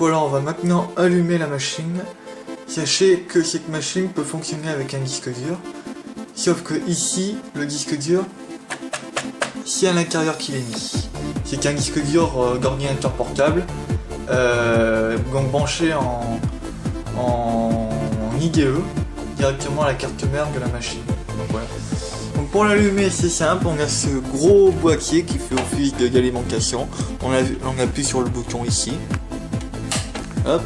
voilà, on va maintenant allumer la machine. Sachez que cette machine peut fonctionner avec un disque dur. Sauf que ici, le disque dur, c'est à l'intérieur qu'il est mis. C'est un disque dur d'ordinateur portable, donc branché en IDE, directement à la carte mère de la machine. Donc voilà. Donc pour l'allumer, c'est simple, on a ce gros boîtier qui fait office d'alimentation. On appuie sur le bouton ici. Hop.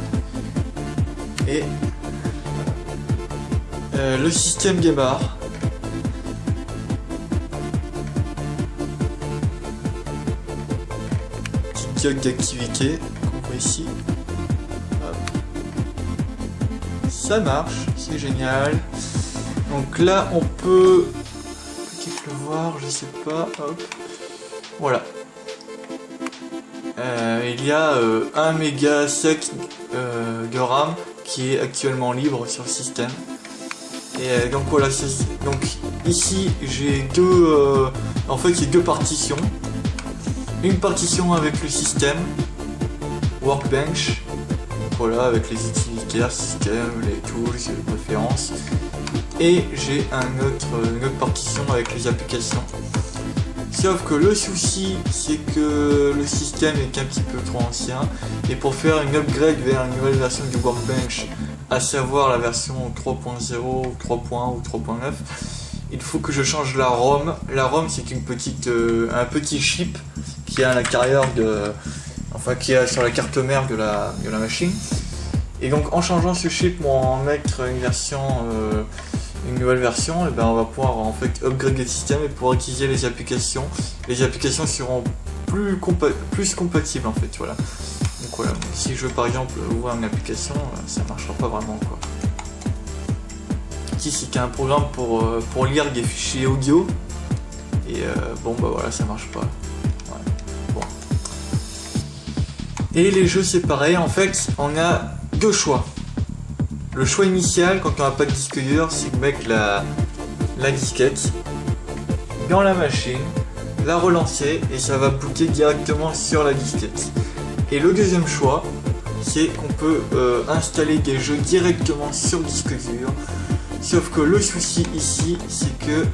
Et le système démarre. Petite diode d'activité, qu'on voit ici. Hop. Ça marche, c'est génial. Donc là, on peut peut-être le voir, je sais pas. Hop. Voilà. Il y a 1 méga sec de RAM qui est actuellement libre sur le système. Et donc voilà, donc ici j'ai deux, en fait il y a deux partitions. Une partition avec le système Workbench, voilà, avec les utilitaires, système, les tools, les préférences. Et j'ai une autre partition avec les applications. Sauf que le souci, c'est que le système est un petit peu trop ancien. Et pour faire une upgrade vers une nouvelle version du Workbench, à savoir la version 3.0, 3.1 ou 3.9, il faut que je change la ROM. La ROM, c'est une petite, un petit chip qui est à l'intérieur de, enfin qui est sur la carte mère de la machine. Et donc en changeant ce chip pour en mettre une version, une nouvelle version, et ben on va pouvoir en fait upgrade le système et pouvoir utiliser les applications. Les applications seront plus compatibles en fait, voilà. Donc voilà, si je veux par exemple ouvrir une application, ça marchera pas vraiment quoi. Ici c'est un programme pour lire des fichiers audio et bon bah voilà, ça marche pas. Ouais. Bon. Et les jeux c'est pareil, en fait on a deux choix. Le choix initial, quand on n'a pas de disque dur, c'est de mettre la disquette dans la machine, la relancer et ça va booter directement sur la disquette. Et le deuxième choix, c'est qu'on peut installer des jeux directement sur le disque dur. Sauf que le souci ici, c'est que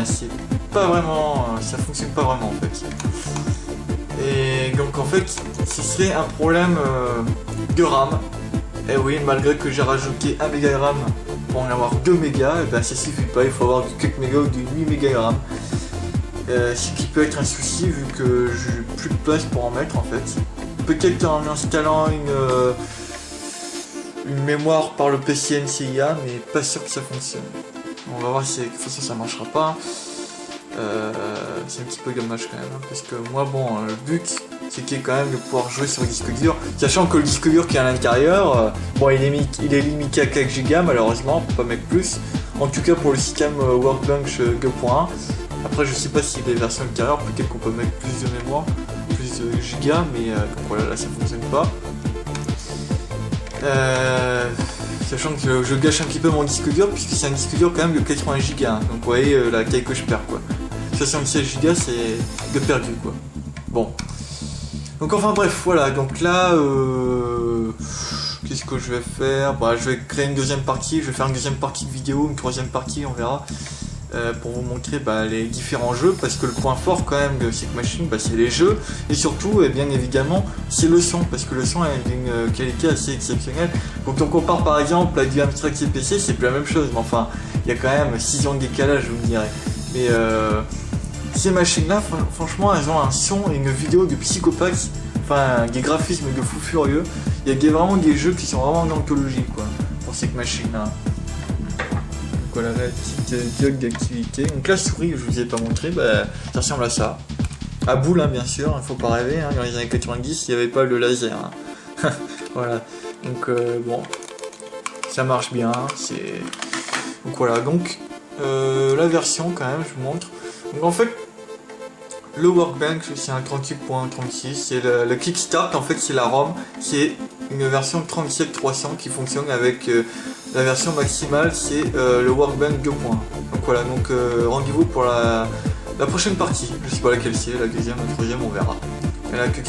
c'est pas vraiment, ça fonctionne pas vraiment en fait. Et donc en fait, ce serait un problème de RAM. Et oui, malgré que j'ai rajouté 1 méga de RAM pour en avoir 2 mégas, et ben ça suffit pas, il faut avoir du 4 mégas ou du 8 mégas de RAM. Ce qui peut être un souci vu que j'ai plus de place pour en mettre en fait. Peut-être en installant une mémoire par le PC NCIA, mais pas sûr que ça fonctionne. On va voir si de toute façon ça marchera pas. C'est un petit peu dommage quand même, parce que moi bon, le but c'était quand même de pouvoir jouer sur le disque dur, sachant que le disque dur qui est à l'intérieur, bon il est limité à 4 Go malheureusement, on peut pas mettre plus, en tout cas pour le système Workbench 2.1. Après je sais pas si les versions ultérieures, peut-être qu'on peut mettre plus de mémoire, plus de gigas, mais voilà, là ça fonctionne pas. Sachant que je gâche un petit peu mon disque dur, puisque c'est un disque dur quand même de 80 Go, hein. Donc vous voyez la taille que je perds quoi. 76 Go c'est de perdu quoi. Bon. Donc enfin bref, voilà, donc là, qu'est-ce que je vais faire? Bah, je vais créer une deuxième partie, je vais faire une deuxième partie de vidéo, une troisième partie, on verra, pour vous montrer les différents jeux, parce que le point fort quand même de cette machine, c'est les jeux, et surtout, et bien évidemment, c'est le son, parce que le son a une qualité assez exceptionnelle. Donc on compare par exemple à du Amstrad CPC, c'est plus la même chose, mais enfin, il y a quand même 6 ans de décalage, vous me direz. Mais ces machines-là, franchement, elles ont un son et une vidéo de psychopathe, enfin des graphismes de fou furieux. Il y a vraiment des jeux qui sont vraiment d'anthologie quoi, pour cette machine-là. Donc voilà la petite diode d'activité. Donc la souris, je vous ai pas montré, ça ressemble à ça. À boule, hein, bien sûr, il faut pas rêver, hein, dans les années 90, il n'y avait pas le laser. Hein. Voilà, donc bon, ça marche bien. Donc voilà, donc la version quand même, je vous montre. Donc en fait, le Workbench c'est un 38.36, c'est le Kickstart, en fait c'est la ROM, c'est une version 37300 qui fonctionne avec la version maximale, c'est le Workbench 2.1. Donc voilà, donc rendez-vous pour la prochaine partie, je sais pas laquelle c'est, la deuxième, la troisième, on verra. Et là, que